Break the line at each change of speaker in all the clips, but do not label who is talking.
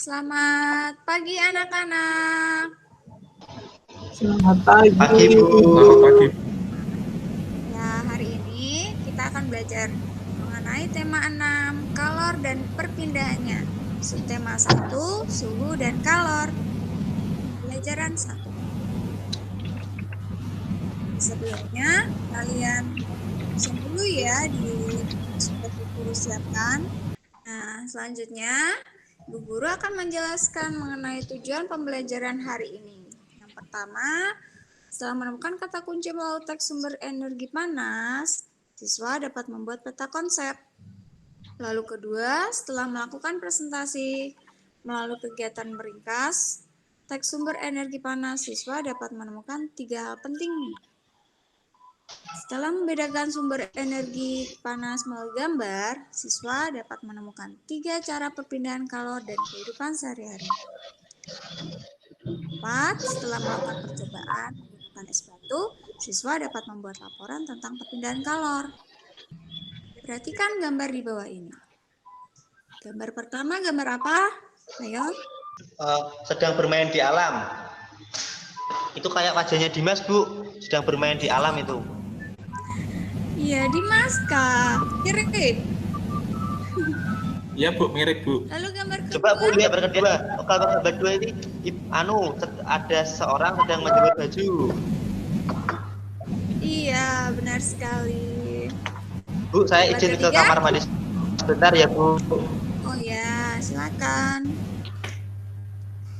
Selamat pagi anak-anak.
Selamat pagi.
Pagi, Bu.
Selamat pagi.
Ya, hari ini kita akan belajar mengenai tema 6, kalor dan perpindahannya. Subtema 1, suhu dan kalor. Pelajaran 1. Sebelumnya, kalian pesan dulu ya di sudah Bu Guru siapkan. Nah, selanjutnya Bu Guru akan menjelaskan mengenai tujuan pembelajaran hari ini. Yang pertama, setelah menemukan kata kunci melalui teks sumber energi panas, siswa dapat membuat peta konsep. Lalu kedua, setelah melakukan presentasi melalui kegiatan meringkas, teks sumber energi panas, siswa dapat menemukan 3 hal penting. Setelah membedakan sumber energi panas melalui gambar, siswa dapat menemukan 3 cara perpindahan kalor dan kehidupan sehari-hari. 4. Setelah melakukan percobaan menggunakan es batu, siswa dapat membuat laporan tentang perpindahan kalor. Perhatikan gambar di bawah ini. Gambar pertama, gambar apa? Ayo.
Sedang bermain di alam. Itu kayak wajahnya Dimas, Bu. Sedang bermain di alam itu.
Iya, Dimas, Kak. Mirip.
Iya, Bu, mirip, Bu.
Lalu gambar kedua.
Coba Bu lihat gambar kedua. Kalau gambar kedua ini ada seorang sedang menjemur baju.
Iya, benar sekali.
Bu, saya
Gambar
izin ke
ketiga.
kamar mandi sebentar ya, Bu.
Oh ya, silakan.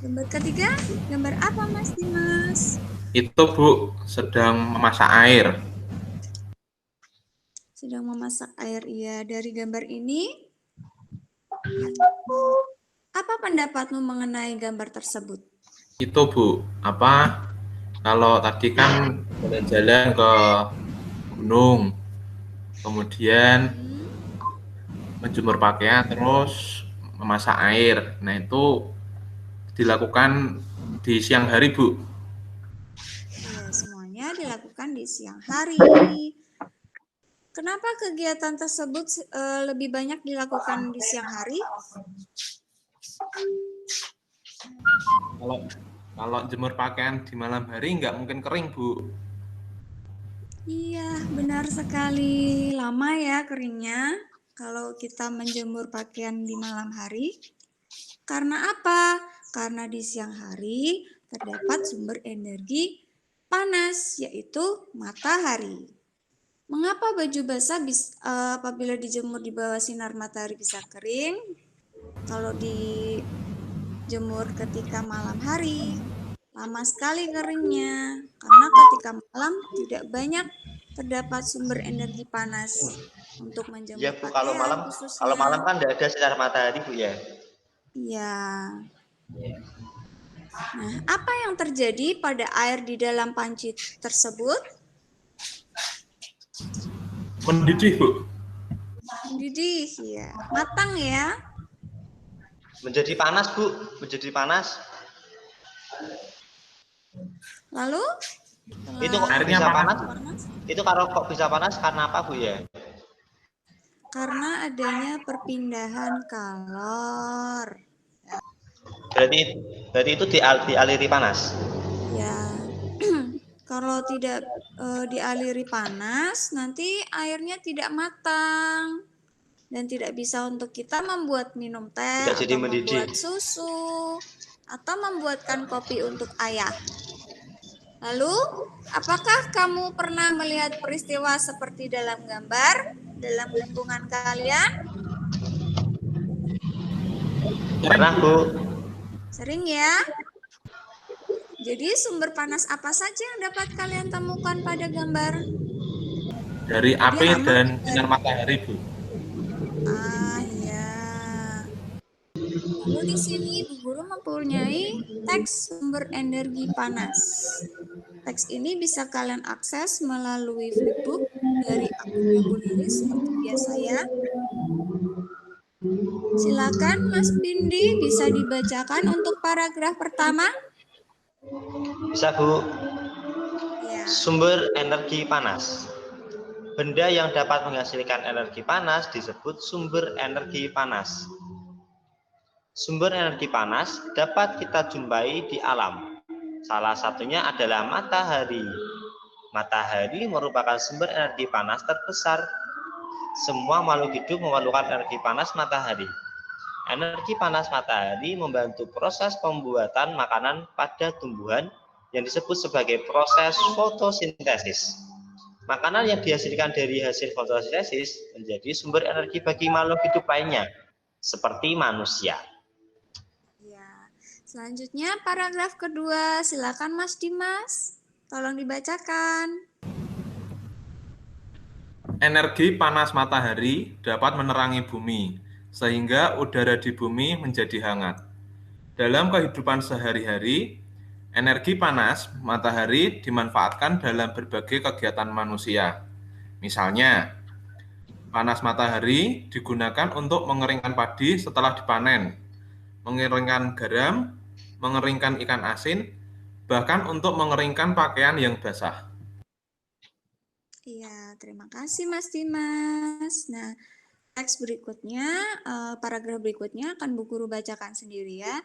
Gambar ketiga, gambar apa Mas Dimas?
Itu, Bu, sedang memasak air.
Sedang memasak air, iya. Dari gambar ini, apa pendapatmu mengenai gambar tersebut?
Itu, Bu, kalau tadi kan jalan-jalan ke gunung, kemudian menjemur pakaian, terus memasak air. Nah, itu dilakukan di siang hari, Bu.
Ya, semuanya dilakukan di siang hari. Kenapa kegiatan tersebut lebih banyak dilakukan di siang hari?
Kalau jemur pakaian di malam hari nggak mungkin kering, Bu.
Iya, benar sekali. Lama ya keringnya kalau kita menjemur pakaian di malam hari. Karena apa? Karena di siang hari terdapat sumber energi panas, yaitu matahari. Mengapa baju basah apabila dijemur di bawah sinar matahari bisa kering? Kalau dijemur ketika malam hari, lama sekali keringnya. Karena ketika malam tidak banyak terdapat sumber energi panas untuk menjemur
Ya, Bu,
pakaian khususnya.
kalau malam kan tidak ada sinar matahari, Bu, ya.
Iya. Nah, apa yang terjadi pada air di dalam panci tersebut?
Mendidih, Bu.
Mendidih, ya. Matang ya.
Menjadi panas, Bu. Menjadi panas.
Lalu?
Itu kok
airnya
bisa
panas.
Itu kalau kok bisa panas karena apa, Bu, ya?
Karena adanya perpindahan kalor.
Berarti itu dialiri panas.
Ya, kalau tidak dialiri panas, nanti airnya tidak matang dan tidak bisa untuk kita membuat minum teh
Tidak jadi
atau
mendidih.
membuat susu atau membuatkan kopi untuk ayah. Lalu, apakah kamu pernah melihat peristiwa seperti dalam gambar dalam lingkungan kalian?
Pernah, Bu.
Sering ya? Jadi sumber panas apa saja yang dapat kalian temukan pada gambar?
Dari api dan sinar matahari, Bu.
Ah ya. Lalu di sini Bu Guru mempunyai teks sumber energi panas. Teks ini bisa kalian akses melalui flipbook dari akunnya Bu Lilis seperti biasa ya. Silakan Mas Bindi bisa dibacakan untuk paragraf pertama.
Bisa, Bu.
Ya.
Sumber energi panas. Benda yang dapat menghasilkan energi panas disebut sumber energi panas. Sumber energi panas dapat kita jumpai di alam. Salah satunya adalah matahari. Matahari merupakan sumber energi panas terbesar. Semua makhluk hidup memerlukan energi panas matahari. Energi panas matahari membantu proses pembuatan makanan pada tumbuhan yang disebut sebagai proses fotosintesis. Makanan yang dihasilkan dari hasil fotosintesis menjadi sumber energi bagi makhluk hidup lainnya, seperti manusia.
Ya. Selanjutnya paragraf kedua, silakan Mas Dimas. Tolong dibacakan.
Energi panas matahari dapat menerangi bumi, sehingga udara di bumi menjadi hangat. Dalam kehidupan sehari-hari, energi panas matahari dimanfaatkan dalam berbagai kegiatan manusia. Misalnya, panas matahari digunakan untuk mengeringkan padi setelah dipanen, mengeringkan garam, mengeringkan ikan asin, bahkan untuk mengeringkan pakaian yang basah.
Iya, terima kasih Mas Dimas. Nah, teks berikutnya, paragraf berikutnya akan Bu Guru bacakan sendiri ya.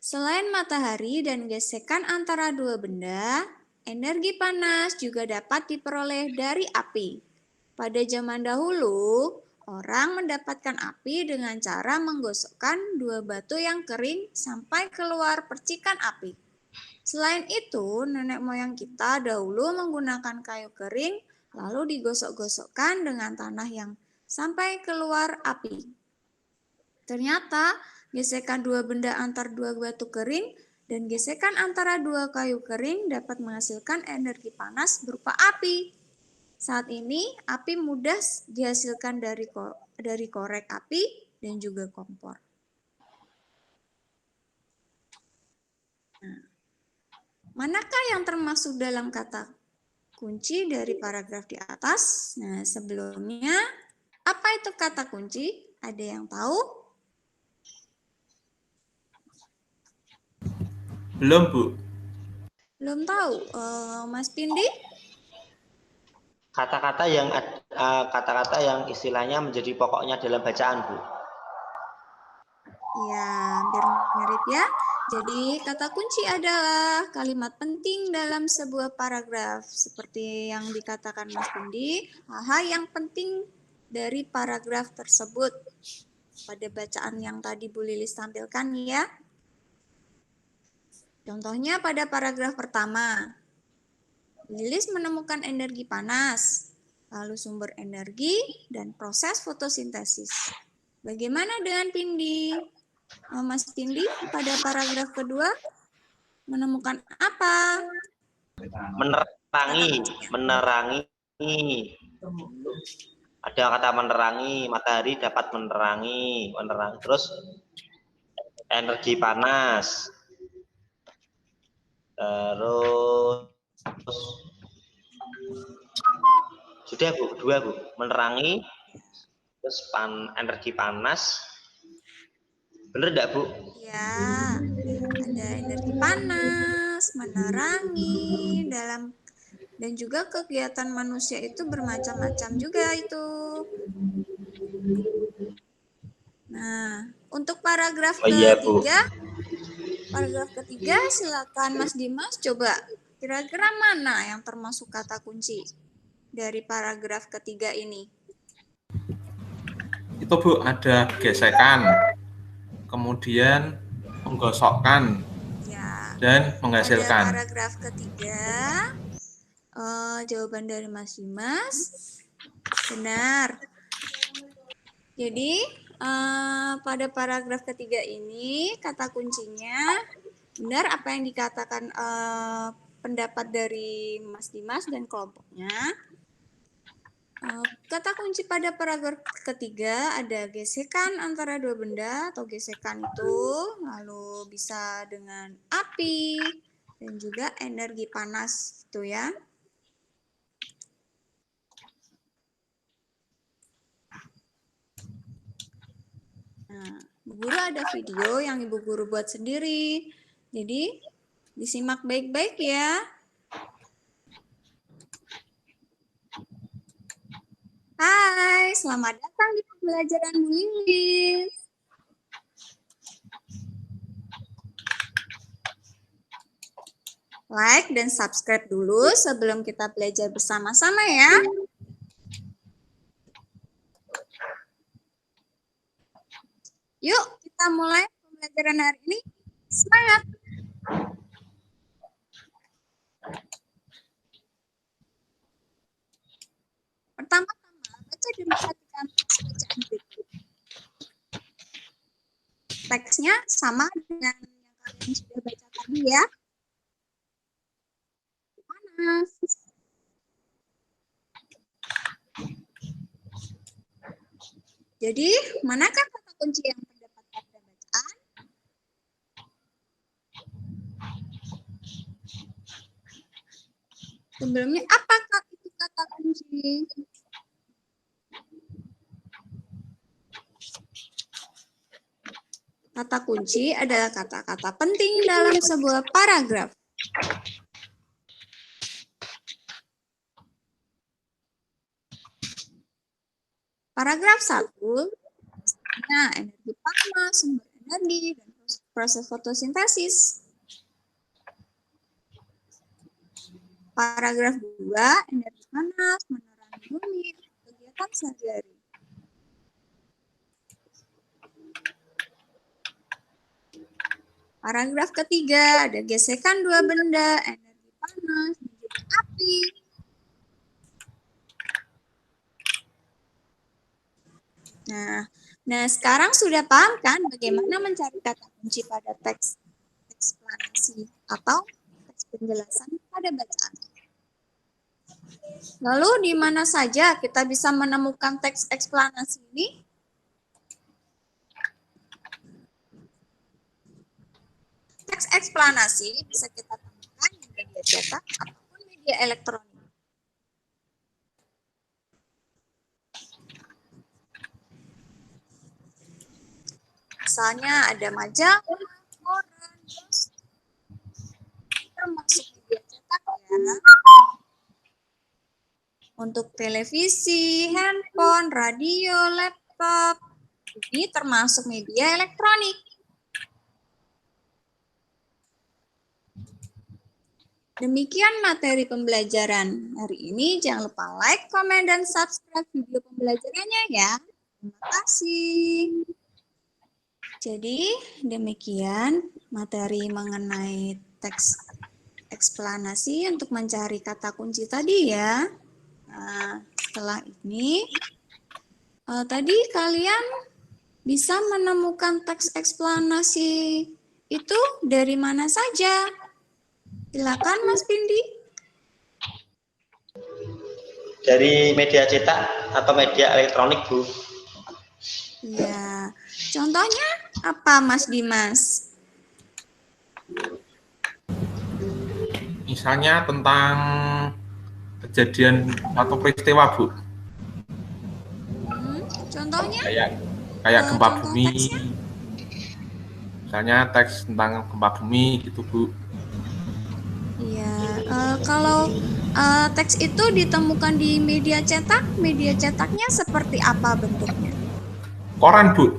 Selain matahari dan gesekan antara dua benda, energi panas juga dapat diperoleh dari api. Pada zaman dahulu, orang mendapatkan api dengan cara menggosokkan dua batu yang kering sampai keluar percikan api. Selain itu, nenek moyang kita dahulu menggunakan kayu kering lalu digosok-gosokkan dengan tanah yang sampai keluar api. Ternyata, gesekan dua benda antar dua batu kering dan gesekan antara dua kayu kering dapat menghasilkan energi panas berupa api. Saat ini, api mudah dihasilkan dari korek api dan juga kompor. Nah, manakah yang termasuk dalam kata kunci dari paragraf di atas? Nah, sebelumnya, apa itu kata kunci? Ada yang tahu?
Belum, Bu.
Belum tahu. Mas Pindi?
Kata-kata yang istilahnya menjadi pokoknya dalam bacaan, Bu.
Ya, hampir mirip ya. Jadi, kata kunci adalah kalimat penting dalam sebuah paragraf. Seperti yang dikatakan Mas Pindi, hal yang penting dari paragraf tersebut pada bacaan yang tadi Bu Lilis tampilkan ya. Contohnya pada paragraf pertama, Lilis menemukan energi panas, lalu sumber energi, dan proses fotosintesis. Bagaimana dengan Pindi? Mas Pindi pada paragraf kedua menemukan apa?
Menerangi. Ada kata menerangi, matahari dapat menerangi. Terus energi panas. Terus sudah Bu, dua Bu, menerangi, terus energi panas. Bener enggak Bu?
Ya, ada energi panas, menerangi, dan juga kegiatan manusia itu bermacam-macam juga itu. Nah, untuk paragraf ketiga, silakan Mas Dimas coba kira-kira mana yang termasuk kata kunci dari paragraf ketiga ini?
Itu Bu, ada gesekan, kemudian menggosokkan,
Ya,
dan menghasilkan.
pada paragraf ketiga, jawaban dari Mas Dimas benar. Jadi, pada paragraf ketiga ini, kata kuncinya benar apa yang dikatakan pendapat dari Mas Dimas dan kelompoknya. Kata kunci pada paragraf ketiga ada gesekan antara dua benda atau gesekan itu lalu bisa dengan api dan juga energi panas itu ya. Nah, Bu Guru ada video yang Ibu Guru buat sendiri. Jadi, disimak baik-baik ya. Hai, selamat datang di pembelajaran Bu Lilis. like dan subscribe dulu sebelum kita belajar bersama-sama ya. Yuk, kita mulai pembelajaran hari ini. Semangat! Pertama-tama, baca dan perhatikan teks bacaan berikut. Teksnya sama dengan yang kalian sudah baca tadi ya. Panas. Jadi, manakah kata kunci yang terdapat pada bacaan? Sebelumnya, apakah itu kata kunci? Kata kunci adalah kata-kata penting dalam sebuah paragraf. Paragraf 1, energi panas, sumber energi, dan proses fotosintesis. Paragraf 2, energi panas, menerangi bumi, kegiatan sehari-hari. Paragraf ketiga, ada gesekan dua benda, energi panas, menjadi api. Nah, sekarang sudah paham kan bagaimana mencari kata kunci pada teks eksplanasi atau teks penjelasan pada bacaan. Lalu di mana saja kita bisa menemukan teks eksplanasi ini? Teks eksplanasi bisa kita temukan di media cetak ataupun media elektronik. Misalnya ada majalah, koran, termasuk media cetak ya. Untuk televisi, handphone, radio, laptop, ini termasuk media elektronik. Demikian materi pembelajaran hari ini. Jangan lupa like, komen, dan subscribe video pembelajarannya ya. Terima kasih. Jadi demikian materi mengenai teks eksplanasi untuk mencari kata kunci tadi ya. Nah, setelah ini tadi kalian bisa menemukan teks eksplanasi itu dari mana saja? Silakan Mas Pindi.
Dari media cetak atau media elektronik, Bu.
Ya, contohnya apa Mas Dimas?
Misalnya tentang kejadian atau peristiwa, Bu.
Contohnya?
Kayak gempa bumi.
Teksnya?
Misalnya teks tentang gempa bumi gitu, Bu.
Iya, kalau teks itu ditemukan di media cetaknya seperti apa bentuknya?
Koran, Bu.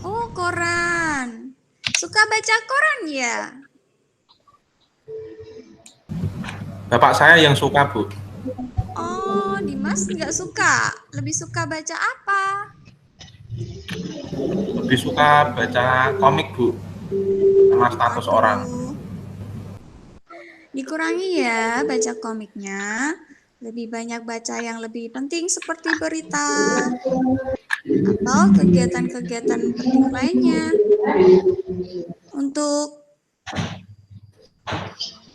Oh, koran. Suka baca koran ya?
Bapak saya yang suka, Bu.
Oh, Dimas nggak suka. Lebih suka baca apa?
Lebih suka baca komik, Bu. Sama status orang.
Dikurangi ya baca komiknya. Lebih banyak baca yang lebih penting seperti berita atau kegiatan-kegiatan penting lainnya. Untuk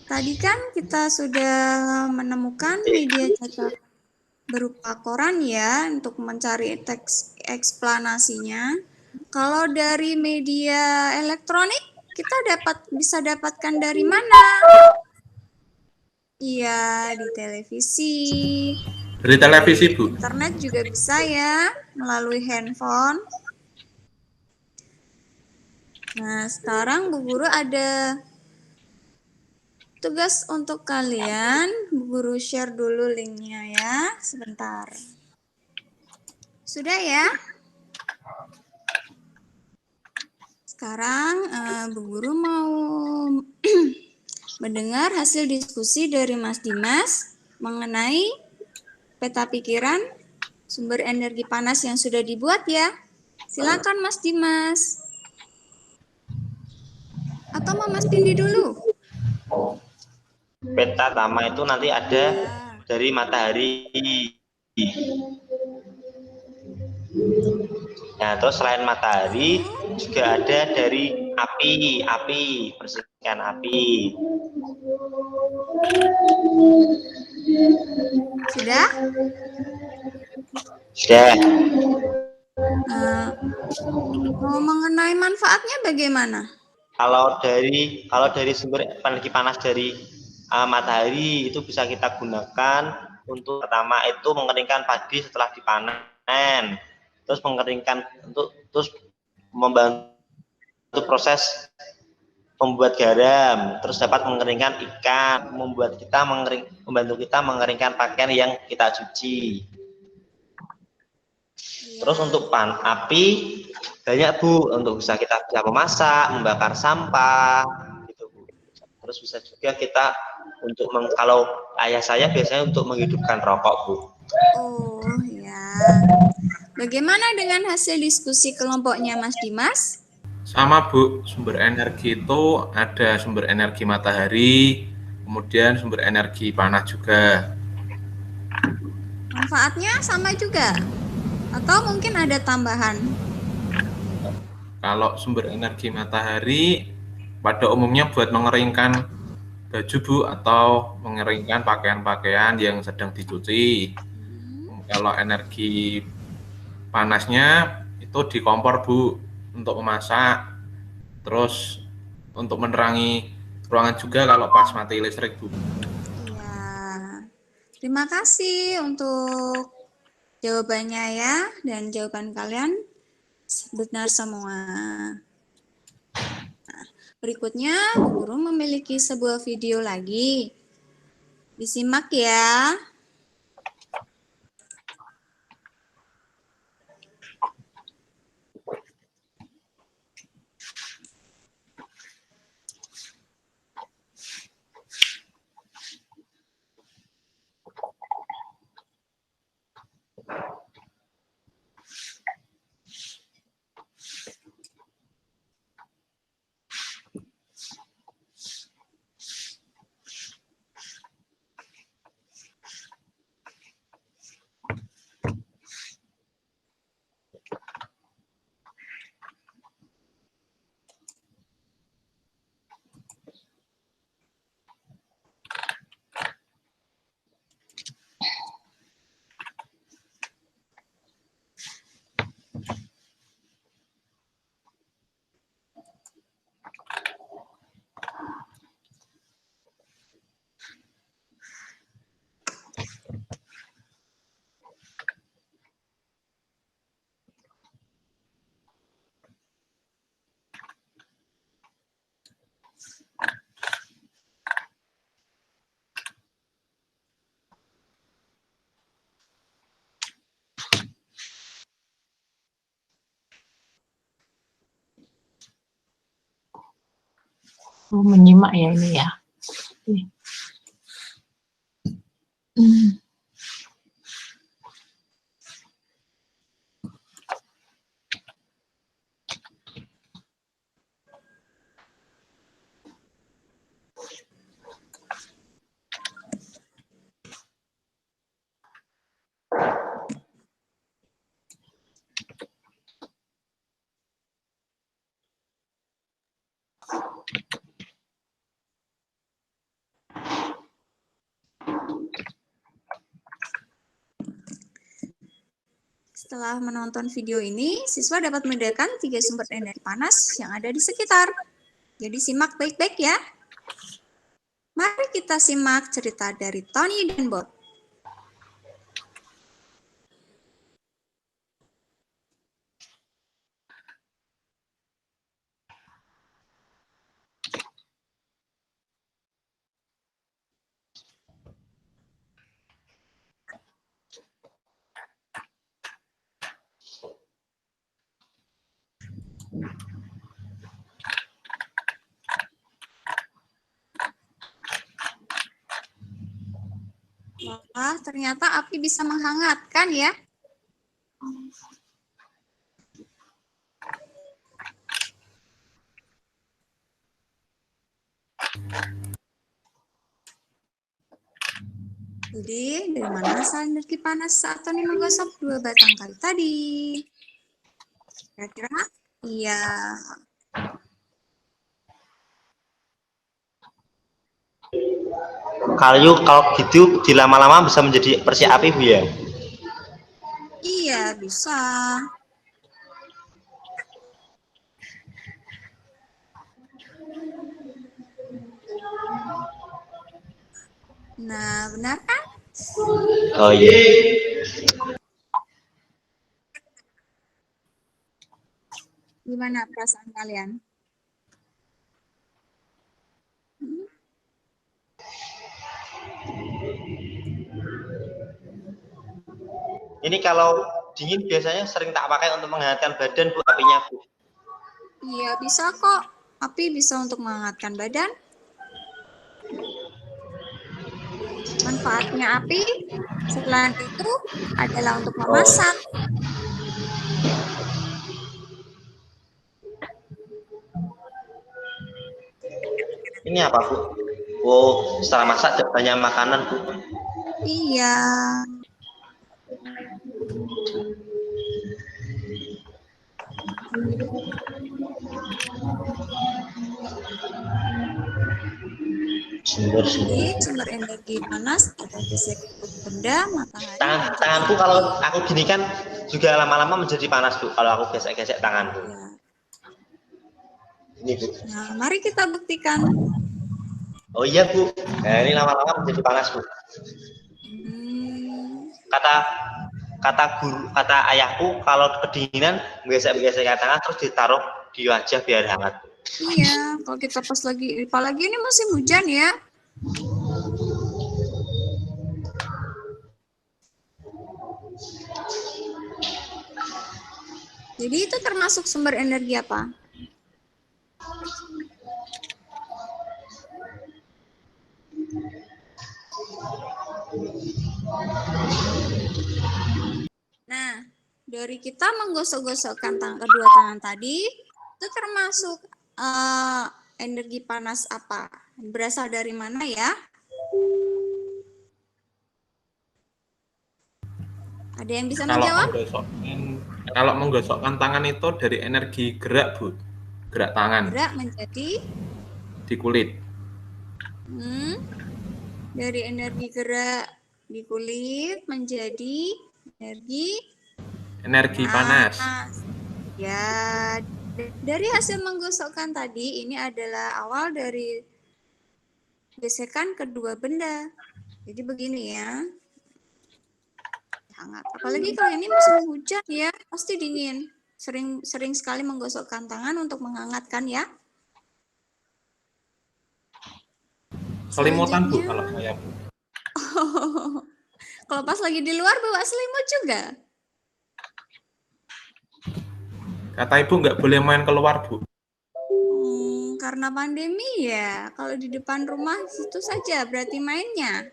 tadi kan kita sudah menemukan media cetak berupa koran ya untuk mencari teks eksplanasinya. Kalau dari media elektronik kita bisa dapatkan dari mana? Iya, di televisi.
Dari televisi, Bu.
Internet juga bisa ya, melalui handphone. Nah, sekarang Bu Guru ada tugas untuk kalian. Bu Guru share dulu linknya ya, sebentar. Sudah ya? Sekarang Bu Guru mau mendengar hasil diskusi dari Mas Dimas mengenai peta pikiran sumber energi panas yang sudah dibuat ya. Silakan Mas Dimas. Atau mau Mas Pindi dulu?
Peta pertama itu nanti ada dari matahari. Nah, terus selain matahari juga ada dari api, percikan api.
Sudah?
Sudah.
Mau mengenai manfaatnya bagaimana?
Kalau dari sumber energi panas dari matahari itu bisa kita gunakan untuk pertama itu mengeringkan padi setelah dipanen, terus mengeringkan terus membantu proses membuat garam, terus dapat mengeringkan ikan, membantu kita mengeringkan pakaian yang kita cuci. Terus untuk api banyak Bu, untuk kita bisa memasak, membakar sampah, gitu Bu. Terus bisa juga kita untuk kalau ayah saya biasanya untuk menghidupkan rokok Bu.
Oh ya. Bagaimana dengan hasil diskusi kelompoknya Mas Dimas?
Sama Bu, sumber energi itu ada sumber energi matahari, kemudian sumber energi panas juga.
Manfaatnya sama juga? Atau mungkin ada tambahan?
Kalau sumber energi matahari pada umumnya buat mengeringkan baju Bu, atau mengeringkan pakaian-pakaian yang sedang dicuci. Kalau energi panasnya itu di kompor Bu, untuk memasak, terus untuk menerangi ruangan juga kalau pas mati listrik Bu.
Ya. Terima kasih untuk jawabannya ya, dan jawaban kalian benar semua. Nah, berikutnya Bu Guru memiliki sebuah video lagi. Disimak ya.
Menyimak ya ini ya.
Setelah menonton video ini, siswa dapat membedakan 3 sumber energi panas yang ada di sekitar. Jadi simak baik-baik ya. Mari kita simak cerita dari Tony dan Bob. Wah, ternyata api bisa menghangatkan ya. Jadi, dari mana asal energi panas saat Tony menggosok 2 batang kayu tadi? Kira-kira? Iya.
Kayu kalau gitu dilama-lama bisa menjadi persi api, Bu ya?
Iya, bisa. Nah, benar kan?
Oh iya.
Gimana perasaan kalian?
Ini kalau dingin biasanya sering tak pakai untuk menghangatkan badan, Bu, apinya, Bu.
Iya, bisa kok. Api bisa untuk menghangatkan badan. Manfaatnya api selain itu adalah untuk memasak.
Ini apa, Bu? Oh, setelah masak banyak makanan, Bu.
Iya. Jadi, sumber energi panas ada di sektor benda, matahari.
Tanganku kalau aku gini kan juga lama-lama menjadi panas, Bu, kalau aku gesek-gesek tanganku.
Ya.
Ini, Bu.
Nah, mari kita buktikan.
Oh iya, Bu. Nah, ini lama-lama menjadi panas, Bu. Kata ayahku kalau kedinginan gesek-gesek tangan terus ditaruh di wajah biar hangat.
Iya, kalau kita pas lagi, apalagi ini musim hujan ya. Jadi itu termasuk sumber energi apa? Nah, dari kita menggosok-gosokkan kedua tangan tadi, itu termasuk energi panas apa? Berasal dari mana ya? Ada yang bisa menjawab?
Kalau menggosokkan tangan itu dari energi gerak, Bu. Gerak tangan.
Gerak menjadi?
Di kulit.
Dari energi gerak di kulit menjadi energi
panas.
Ya, dari hasil menggosokkan tadi, ini adalah awal dari gesekan kedua benda. Jadi begini ya. Hangat. Apalagi kalau ini musim hujan ya, pasti dingin. Sering sekali menggosokkan tangan untuk menghangatkan ya.
Selimutan, Bu, kalau saya, Bu.
Kalau pas lagi di luar bawa selimut juga?
Kata Ibu nggak boleh main keluar, Bu.
Karena pandemi ya. Kalau di depan rumah itu saja berarti mainnya.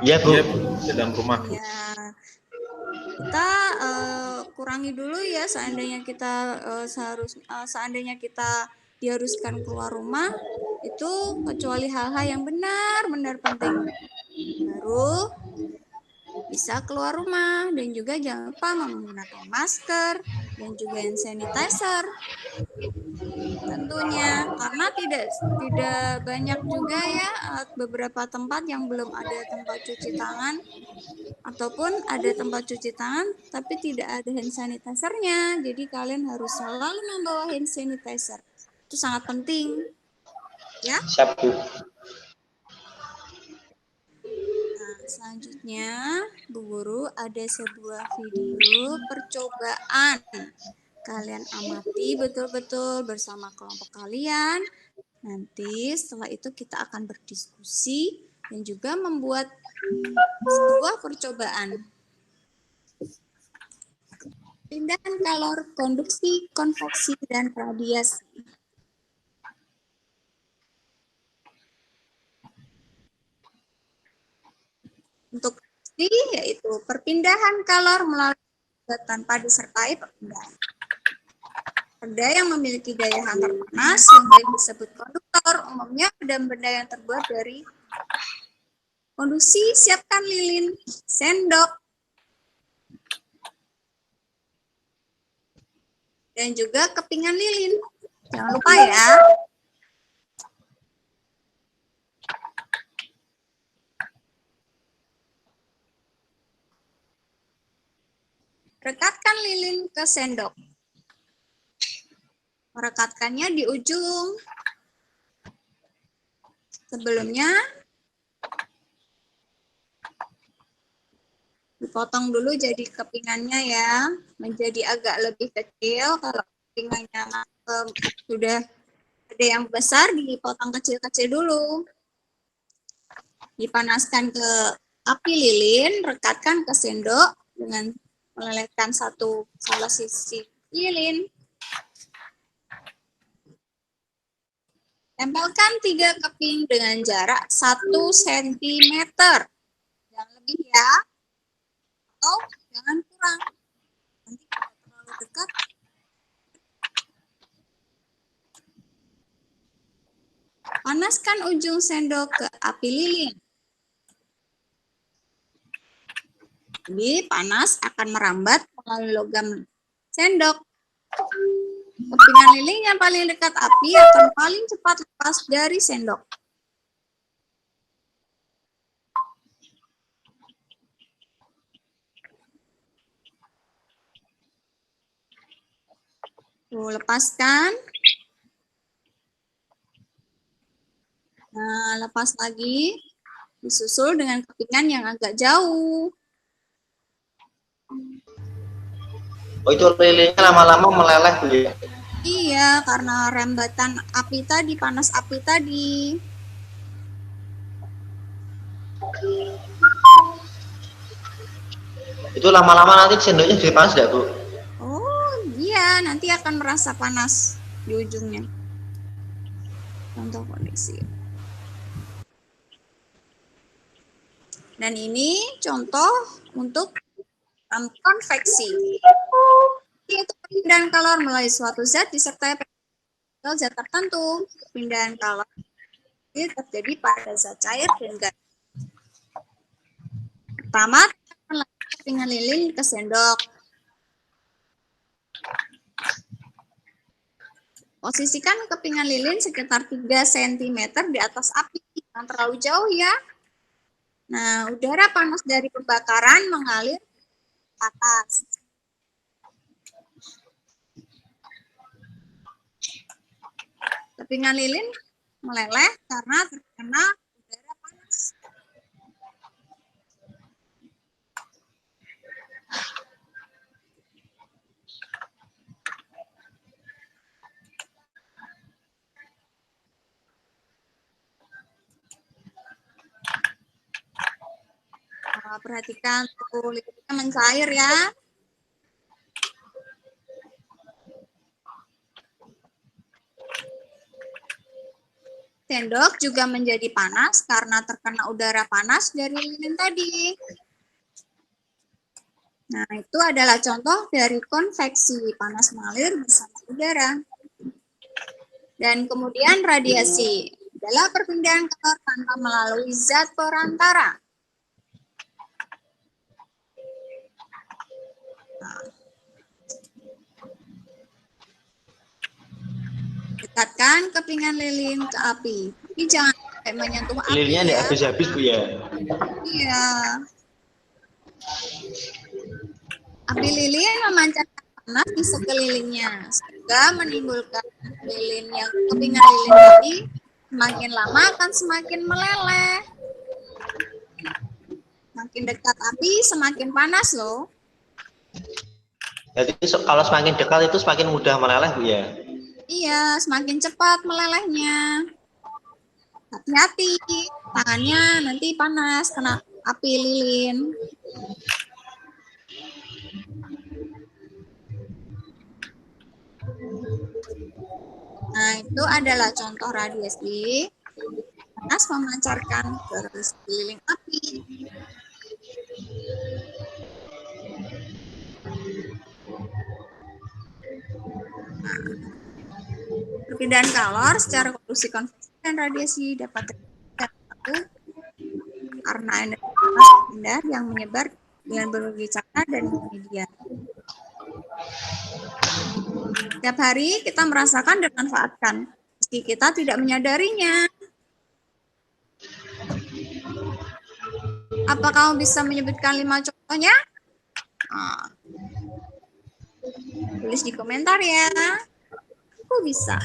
Iya, Bu.
Iya, Bu. Dalam rumah, Bu.
Ya. Kita kurangi dulu ya, seandainya kita seandainya kita diharuskan keluar rumah, itu kecuali hal-hal yang benar-benar penting, baru bisa keluar rumah. Dan juga jangan lupa menggunakan masker dan juga hand sanitizer tentunya, karena tidak banyak juga ya beberapa tempat yang belum ada tempat cuci tangan, ataupun ada tempat cuci tangan tapi tidak ada hand sanitizer-nya. Jadi kalian harus selalu membawa hand sanitizer. Itu sangat penting. Ya.
Siap, Bu.
Nah, selanjutnya, Bu Guru, ada sebuah video percobaan. Kalian amati betul-betul bersama kelompok kalian. Nanti setelah itu kita akan berdiskusi dan juga membuat sebuah percobaan. Pindahan kalor, konduksi, konveksi, dan radiasi. Untuk reaksi yaitu perpindahan kalor melalui zat tanpa disertai perpindahan. Benda yang memiliki daya hantar panas yang baik disebut konduktor, umumnya benda-benda yang terbuat dari konduksi. Siapkan lilin, sendok, dan juga kepingan lilin. Jangan lupa ya. Rekatkan lilin ke sendok. Merekatkannya di ujung. Sebelumnya, dipotong dulu jadi kepingannya ya, menjadi agak lebih kecil. Kalau kepingannya sudah ada yang besar, dipotong kecil-kecil dulu. Dipanaskan ke api lilin, rekatkan ke sendok dengan melelehkan salah sisi lilin. Tempelkan 3 keping dengan jarak 1 cm. Jangan lebih ya. Atau jangan kurang. Nanti kalau terlalu dekat. Panaskan ujung sendok ke api lilin. Jadi panas akan merambat melalui logam sendok. Kepingan lilin yang paling dekat api akan paling cepat lepas dari sendok. Tuh, lepaskan. Nah, lepas lagi. Disusul dengan kepingan yang agak jauh.
Oh, itu lilinnya lama-lama meleleh Bu ya?
Iya, karena rembatan api tadi, panas api tadi.
Itu lama-lama nanti sendoknya jadi panas enggak, Bu?
Oh, iya, nanti akan merasa panas di ujungnya. Contoh kondisi. Dan ini contoh untuk konveksi. Yaitu perpindahan kalor melalui suatu zat disertai zat tertentu. Perpindahan kalor ini terjadi pada zat cair dan gas. Pertama, kepingan lilin ke sendok. Posisikan kepingan lilin sekitar 3 cm di atas api, jangan terlalu jauh ya. Nah, udara panas dari pembakaran mengalir ke atas. Kepingan lilin meleleh karena terkena udara panas. Nah, perhatikan tuh lilinnya mencair ya. Sendok juga menjadi panas karena terkena udara panas dari lilin tadi. Nah, itu adalah contoh dari konveksi, panas mengalir bersama udara. Dan kemudian radiasi adalah perpindahan kalor tanpa melalui zat perantara. Dekatkan kepingan lilin ke api. Tapi jangan sampai menyentuh api.
Lilinnya enggak
ya.
habis-habis Bu ya?
Iya. Api lilin memancarkan panas di sekelilingnya, sehingga menimbulkan lilin yang kepingan lilin tadi semakin lama akan semakin meleleh. Makin dekat api semakin panas loh.
Jadi kalau semakin dekat itu semakin mudah meleleh Bu ya?
Iya, semakin cepat melelehnya. Hati-hati, tangannya nanti panas kena api lilin. Nah, itu adalah contoh radiasi panas memancarkan ke sekeliling api. Perpindahan kalor secara konduksi, konveksi, dan radiasi dapat terjadi karena energi panas berpindah yang menyebar dengan berbagai cara dan media. Setiap hari kita merasakan dan manfaatkan, meski kita tidak menyadarinya. Apa kamu bisa menyebutkan 5 contohnya? Nah, tulis di komentar ya. Aku bisa.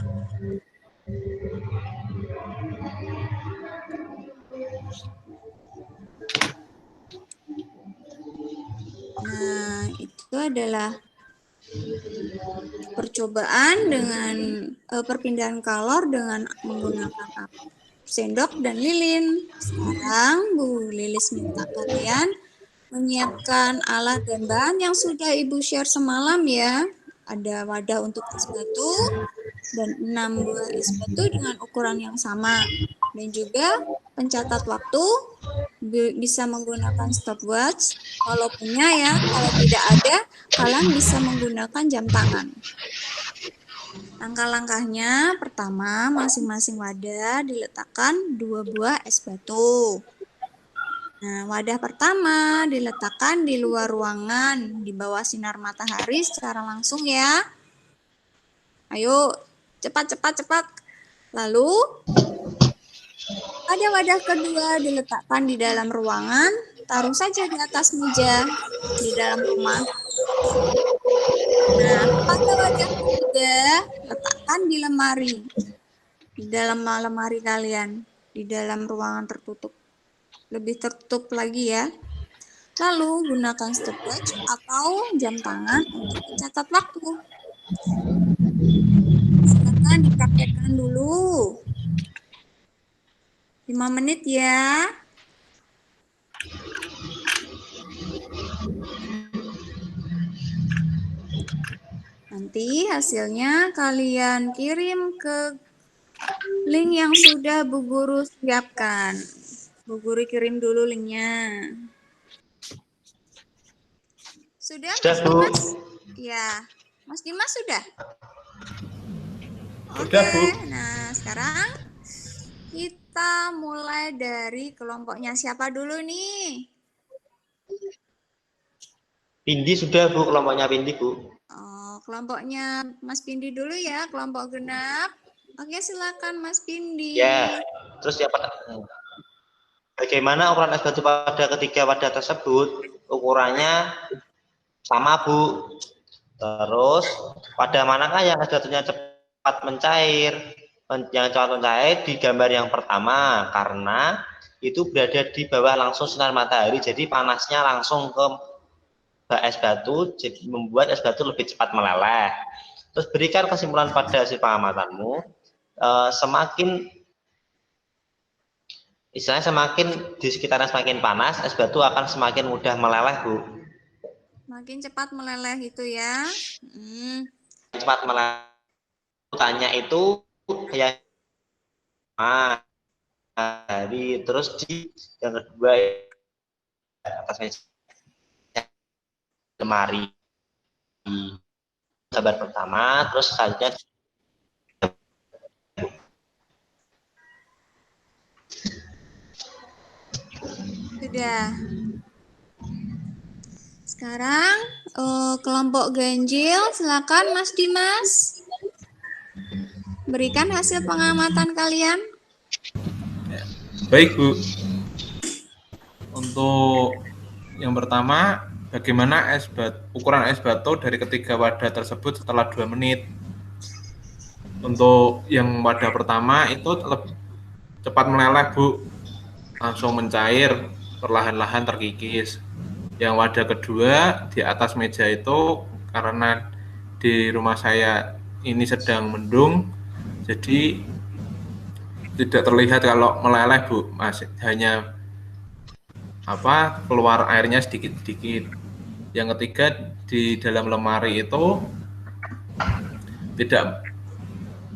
Nah, itu adalah percobaan dengan perpindahan kalor dengan menggunakan sendok dan lilin. Sekarang Bu Lilis minta kalian menyiapkan alat dan bahan yang sudah Ibu share semalam ya. Ada wadah untuk es batu dan 6 buah es batu dengan ukuran yang sama. Dan juga pencatat waktu, bisa menggunakan stopwatch. Kalau punya ya, kalau tidak ada, kalian bisa menggunakan jam tangan. Langkah-langkahnya, pertama, masing-masing wadah diletakkan 2 buah es batu. Nah, wadah pertama diletakkan di luar ruangan, di bawah sinar matahari secara langsung ya. Ayo, cepat. Lalu, ada wadah kedua diletakkan di dalam ruangan, taruh saja di atas meja di dalam rumah. Nah, pada wadah ketiga, letakkan di lemari, di dalam lemari kalian, di dalam ruangan tertutup. Lebih tertutup lagi ya. Lalu gunakan stopwatch atau jam tangan untuk mencatat waktu. Silakan dipraktekkan dulu. 5 menit ya. Nanti hasilnya kalian kirim ke link yang sudah Bu Guru siapkan. Bu Guru kirim dulu linknya. Sudah, Mas Dimas? Ya, Mas Dimas sudah?
Sudah, Bu.
Nah sekarang kita mulai dari kelompoknya siapa dulu nih?
Pindi sudah Bu, kelompoknya Pindi Bu.
Oh, kelompoknya Mas Pindi dulu ya, kelompok genap. Oke, silakan Mas Pindi.
Ya, terus siapa? Bagaimana ukuran es batu pada ketiga wadah tersebut? Ukurannya sama Bu. Terus pada manakah yang es batunya cepat mencair? Yang cepat mencair di gambar yang pertama, karena itu berada di bawah langsung sinar matahari, jadi panasnya langsung ke es batu, jadi membuat es batu lebih cepat meleleh. Terus berikan kesimpulan pada hasil pengamatanmu. Semakin di sekitarnya semakin panas, es batu akan semakin mudah meleleh Bu.
Makin cepat meleleh itu ya.
Cepat meleleh. Tanya itu yang dari terus di yang kedua atas lemari gambar pertama, terus selanjutnya
sudah. Sekarang kelompok ganjil, silakan Mas Dimas. Berikan hasil pengamatan kalian.
Baik, Bu. Untuk yang pertama, bagaimana ukuran es batu dari ketiga wadah tersebut setelah 2 menit. Untuk yang wadah pertama itu cepat meleleh, Bu. Langsung mencair, perlahan-lahan terkikis. Yang wadah kedua di atas meja itu karena di rumah saya ini sedang mendung, jadi tidak terlihat kalau meleleh Bu, masih hanya keluar airnya sedikit-sedikit. Yang ketiga di dalam lemari itu tidak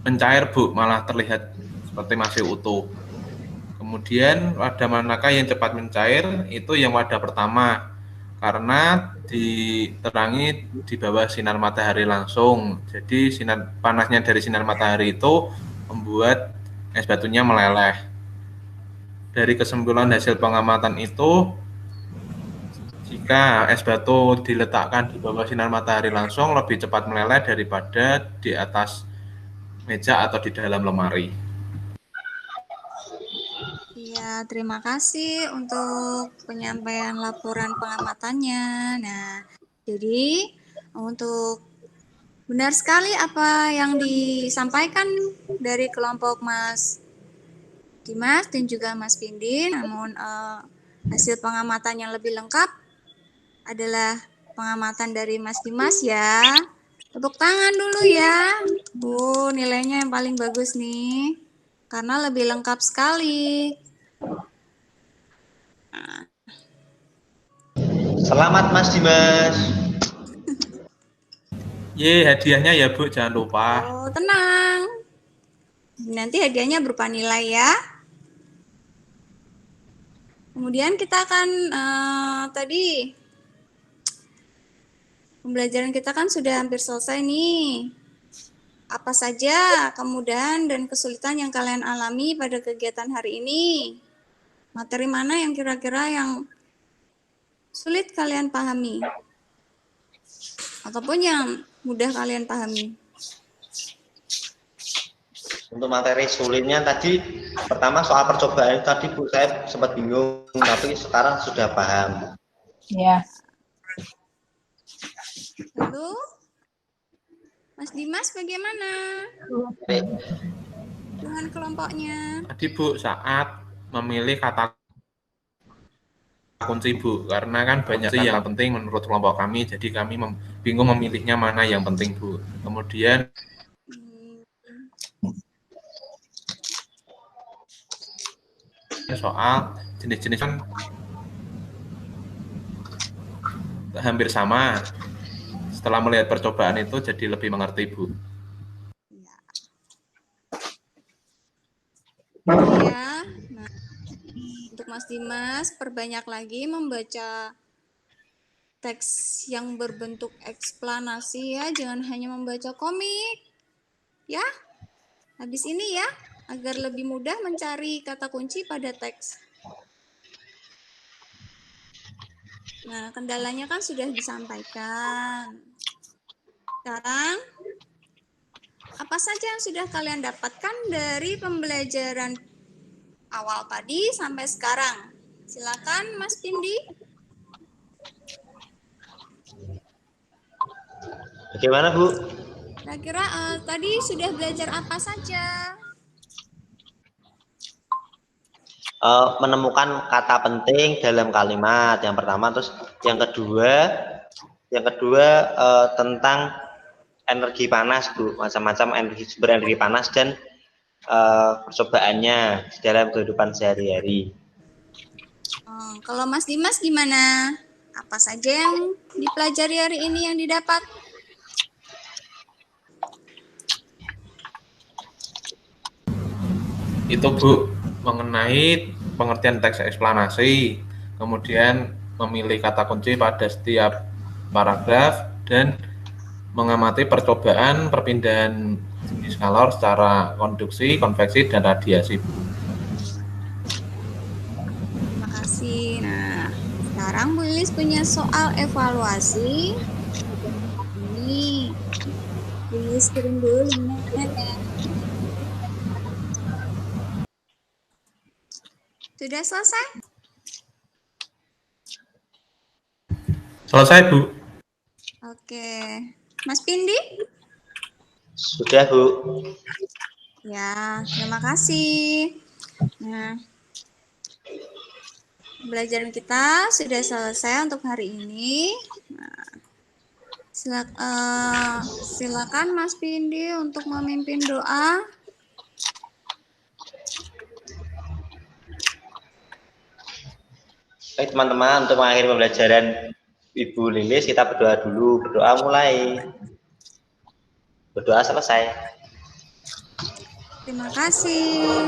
mencair Bu, malah terlihat seperti masih utuh. Kemudian wadah manakah yang cepat mencair? Itu yang wadah pertama, karena diterangi di bawah sinar matahari langsung. Jadi sinar panasnya dari sinar matahari itu membuat es batunya meleleh. Dari kesimpulan hasil pengamatan itu, jika es batu diletakkan di bawah sinar matahari langsung lebih cepat meleleh daripada di atas meja atau di dalam lemari.
Iya, terima kasih untuk penyampaian laporan pengamatannya. Nah, jadi untuk benar sekali apa yang disampaikan dari kelompok Mas Dimas dan juga Mas Pindi, namun hasil pengamatan yang lebih lengkap adalah pengamatan dari Mas Dimas ya. Tepuk tangan dulu ya. Nilainya yang paling bagus nih, karena lebih lengkap sekali.
Selamat Mas Dimas.
Hadiahnya ya Bu, jangan lupa.
Oh, tenang. Nanti hadiahnya berupa nilai ya. Kemudian kita akan tadi pembelajaran kita kan sudah hampir selesai nih. Apa saja kemudahan dan kesulitan yang kalian alami pada kegiatan hari ini? Materi mana yang kira-kira yang sulit kalian pahami? Ataupun yang mudah kalian pahami?
Untuk materi sulitnya tadi, pertama soal percobaan tadi Bu, saya sempat bingung, tapi sekarang sudah paham.
Ya,
Lalu, Mas Dimas bagaimana dengan kelompoknya?
Tadi Bu, saat memilih kata kunci Bu, karena kan banyak sih yang penting menurut kelompok kami, jadi kami bingung memilihnya mana yang penting Bu. Kemudian soal jenis-jenis kan hampir sama. Setelah melihat percobaan itu jadi lebih mengerti Bu.
Ya, nah, untuk Mas Dimas, perbanyak lagi membaca teks yang berbentuk eksplanasi ya, jangan hanya membaca komik. Ya, habis ini ya, agar lebih mudah mencari kata kunci pada teks. Nah, kendalanya kan sudah disampaikan. Sekarang, apa saja yang sudah kalian dapatkan dari pembelajaran awal tadi sampai sekarang? Silakan Mas Pindi.
Bagaimana Bu?
Kira-kira tadi sudah belajar apa saja?
Menemukan kata penting dalam kalimat yang pertama, terus yang kedua tentang energi panas Bu, macam-macam sumber energi panas dan percobaannya di dalam kehidupan sehari-hari.
Kalau Mas Dimas gimana? Apa saja yang dipelajari hari ini yang didapat?
Itu Bu, mengenai pengertian teks eksplanasi, kemudian memilih kata kunci pada setiap paragraf, dan mengamati percobaan perpindahan jenis kalor secara konduksi, konveksi, dan radiasi.
Terima kasih. Nah, sekarang Bu Lilis punya soal evaluasi. Ini Bu Lilis kirim dulu linknya ya. Sudah selesai?
Selesai Bu.
Oke. Mas Pindi?
Sudah Bu.
Ya, terima kasih. Nah, pembelajaran kita sudah selesai untuk hari ini. Nah, silakan Mas Pindi untuk memimpin doa.
Baik teman-teman, untuk mengakhiri pembelajaran Ibu Lilis, kita berdoa dulu. Berdoa mulai. Berdoa selesai.
Terima kasih.